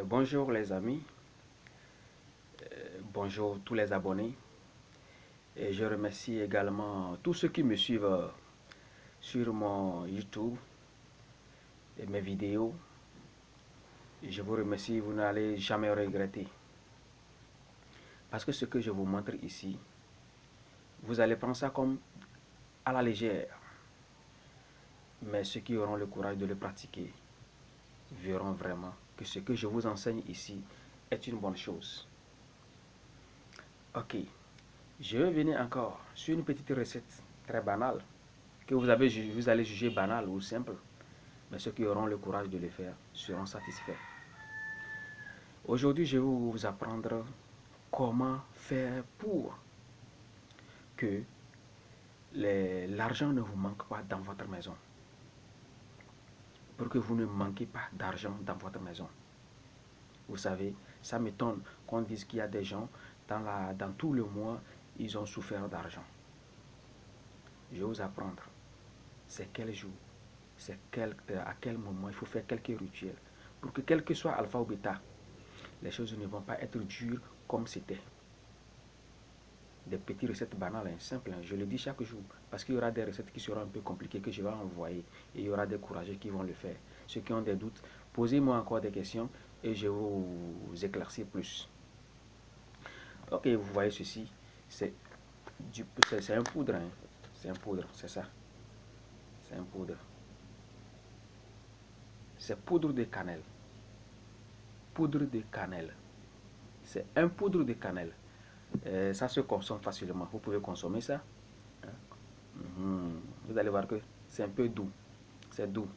Bonjour les amis, bonjour tous les abonnés et je remercie également tous ceux qui me suivent sur mon YouTube et mes vidéos. Je vous remercie, vous n'allez jamais regretter. Parce que ce que je vous montre ici, vous allez prendre ça comme à la légère. Mais ceux qui auront le courage de le pratiquer verront vraiment que ce que je vous enseigne ici est une bonne chose. Ok, je vais venir encore sur une petite recette très banale que vous allez juger banale ou simple, mais ceux qui auront le courage de le faire seront satisfaits. Aujourd'hui, je vais vous apprendre comment faire pour que l'argent ne vous manque pas dans votre maison. Pour que vous ne manquez pas d'argent dans votre maison. Vous savez, ça m'étonne qu'on dise qu'il y a des gens, dans tout le mois, ils ont souffert d'argent. Je vais vous apprendre c'est quel jour, à quel moment il faut faire quelques rituels pour que quel que soit alpha ou bêta, les choses ne vont pas être dures comme c'était. Des petites recettes banales, simples, je le dis chaque jour, parce qu'il y aura des recettes qui seront un peu compliquées que je vais envoyer et il y aura des courageux qui vont le faire. Ceux qui ont des doutes, posez-moi encore des questions et je vais vous éclaircir plus. Ok, vous voyez ceci, c'est un poudre, hein. C'est un poudre, c'est ça. C'est un poudre. C'est poudre de cannelle. Poudre de cannelle. C'est un poudre de cannelle. Ça se consomme facilement. Vous pouvez consommer ça. Vous allez voir que c'est un peu doux. C'est doux.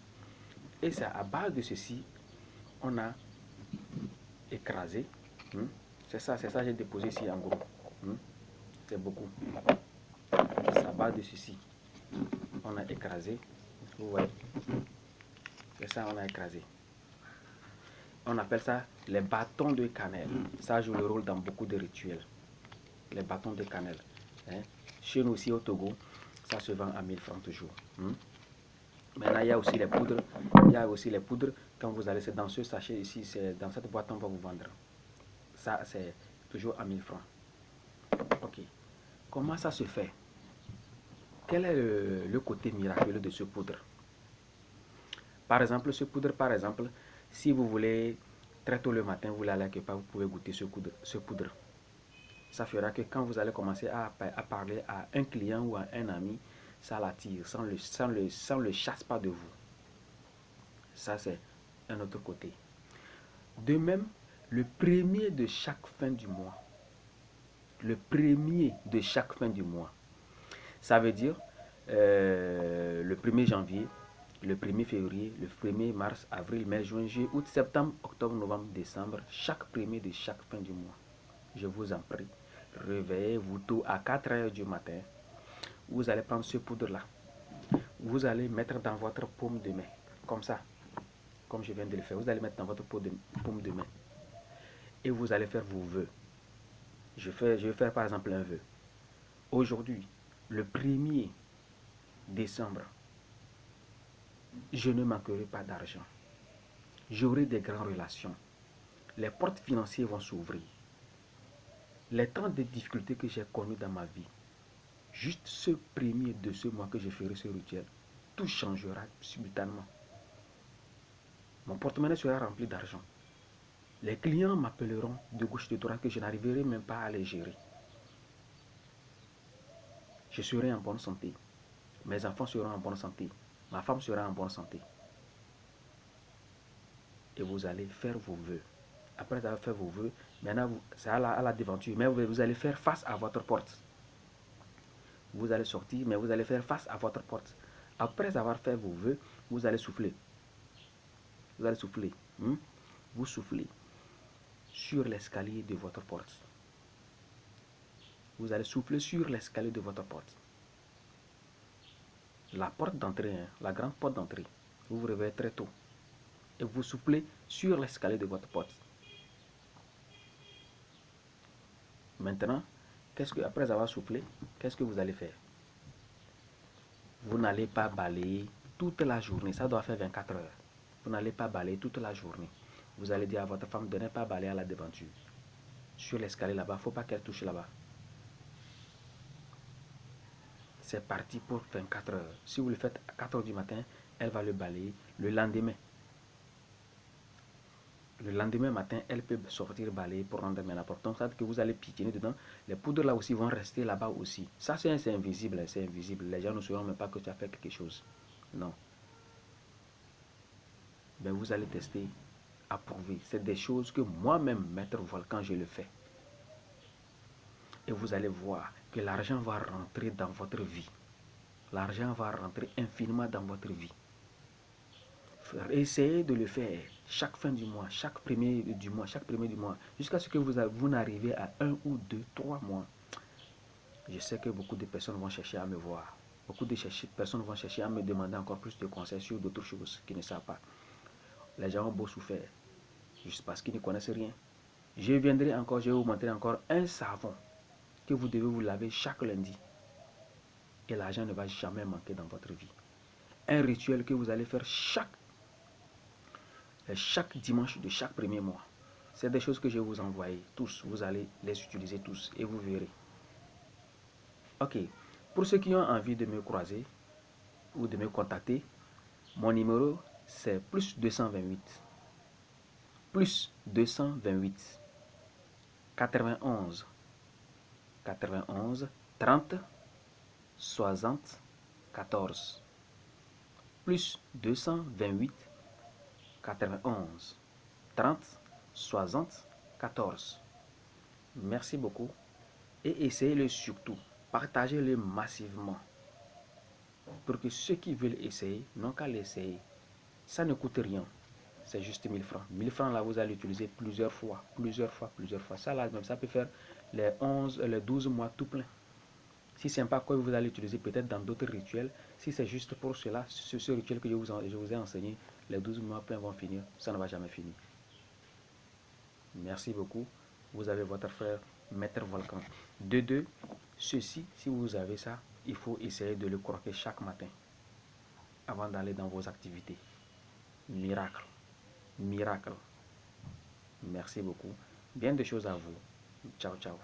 Et c'est à base de ceci, on a écrasé. C'est ça, j'ai déposé ici en gros. C'est beaucoup. C'est à base de ceci. On a écrasé. Vous voyez. C'est ça, on a écrasé. On appelle ça les bâtons de cannelle. Ça joue le rôle dans beaucoup de rituels. Les bâtons de cannelle. Chez nous aussi au Togo, ça se vend à 1000 francs toujours. Maintenant, il y a aussi les poudres. Il y a aussi les poudres. Quand vous allez, c'est dans ce sachet ici, c'est dans cette boîte, on va vous vendre. Ça, c'est toujours à 1000 francs. Ok. Comment ça se fait? Quel est le côté miraculeux de ce poudre? Par exemple, ce poudre, par exemple, si vous voulez, très tôt le matin, vous allez quelque part, vous pouvez goûter ce poudre. Ça fera que quand vous allez commencer à parler à un client ou à un ami, ça l'attire, sans le chasse pas de vous. Ça, c'est un autre côté. De même, le premier de chaque fin du mois. Le premier de chaque fin du mois. Ça veut dire le 1er janvier, le 1er février, le 1er mars, avril, mai, juin, juillet, août, septembre, octobre, novembre, décembre. Chaque premier de chaque fin du mois. Je vous en prie. Réveillez-vous tôt à 4 heures du matin. Vous allez prendre ce poudre-là. Vous allez mettre dans votre paume de main. Comme ça. Comme je viens de le faire. Vous allez mettre dans votre paume de main. Et vous allez faire vos vœux. Je vais faire par exemple un vœu. Aujourd'hui, le 1er décembre, je ne manquerai pas d'argent. J'aurai des grandes relations. Les portes financières vont s'ouvrir. Les temps de difficultés que j'ai connus dans ma vie, juste ce 1er de ce mois que je ferai ce rituel, tout changera subitement. Mon porte-monnaie sera rempli d'argent. Les clients m'appelleront de gauche et de droite que je n'arriverai même pas à les gérer. Je serai en bonne santé. Mes enfants seront en bonne santé. Ma femme sera en bonne santé. Et vous allez faire vos vœux. Après avoir fait vos vœux, maintenant c'est à la devanture, mais vous allez faire face à votre porte. Vous allez sortir, mais vous allez faire face à votre porte. Après avoir fait vos vœux, vous allez souffler. Vous allez souffler. Vous soufflez sur l'escalier de votre porte. Vous allez souffler sur l'escalier de votre porte. La porte d'entrée, la grande porte d'entrée. Vous vous réveillez très tôt. Et vous soufflez sur l'escalier de votre porte. Maintenant, après avoir soufflé, qu'est-ce que vous allez faire? Vous n'allez pas balayer toute la journée. Ça doit faire 24 heures. Vous n'allez pas balayer toute la journée. Vous allez dire à votre femme de ne pas balayer à la devanture. Sur l'escalier là-bas, il ne faut pas qu'elle touche là-bas. C'est parti pour 24 heures. Si vous le faites à 4 heures du matin, elle va le balayer le lendemain. Le lendemain matin, elle peut sortir balayer pour rendre l'important. Ça veut dire que vous allez piétiner dedans. Les poudres là aussi vont rester là-bas aussi. Ça, c'est invisible, c'est invisible. Les gens ne sauront même pas que tu as fait quelque chose. Non. Ben, vous allez tester, approuver. C'est des choses que moi-même, Maître Volcan, je le fais. Et vous allez voir que l'argent va rentrer dans votre vie. L'argent va rentrer infiniment dans votre vie. Essayez de le faire chaque fin du mois, chaque premier du mois, jusqu'à ce que vous n'arrivez à 1 ou 2, 3 mois. Je sais que beaucoup de personnes vont chercher à me voir. Beaucoup de personnes vont chercher à me demander encore plus de conseils sur d'autres choses qu'ils ne savent pas. Les gens ont beau souffrir, juste parce qu'ils ne connaissent rien. Je viendrai encore, je vais vous montrer encore un savon que vous devez vous laver chaque lundi. Et l'argent ne va jamais manquer dans votre vie. Un rituel que vous allez faire chaque dimanche de chaque premier mois. C'est des choses que je vais vous envoyer tous. Vous allez les utiliser tous et vous verrez. Ok. Pour ceux qui ont envie de me croiser ou de me contacter, mon numéro c'est plus 228. Plus 228. 91. 91. 30. 60. 14. Plus 228. 91. 30. 60. 14. Merci beaucoup. Et essayez-le surtout. Partagez-le massivement. Pour que ceux qui veulent essayer n'ont qu'à l'essayer. Ça ne coûte rien. C'est juste 1000 francs. 1000 francs là, vous allez l'utiliser plusieurs fois. Ça là, même ça peut faire les 12 mois tout plein. Si c'est pas quoi vous allez l'utiliser peut-être dans d'autres rituels. Si c'est juste pour cela, ce rituel que je vous ai enseigné, les 12 mois pleins vont finir. Ça ne va jamais finir. Merci beaucoup. Vous avez votre frère Maître Volcan. De deux, ceci, si vous avez ça, il faut essayer de le croquer chaque matin avant d'aller dans vos activités. Miracle. Miracle. Merci beaucoup. Bien de choses à vous. Ciao, ciao.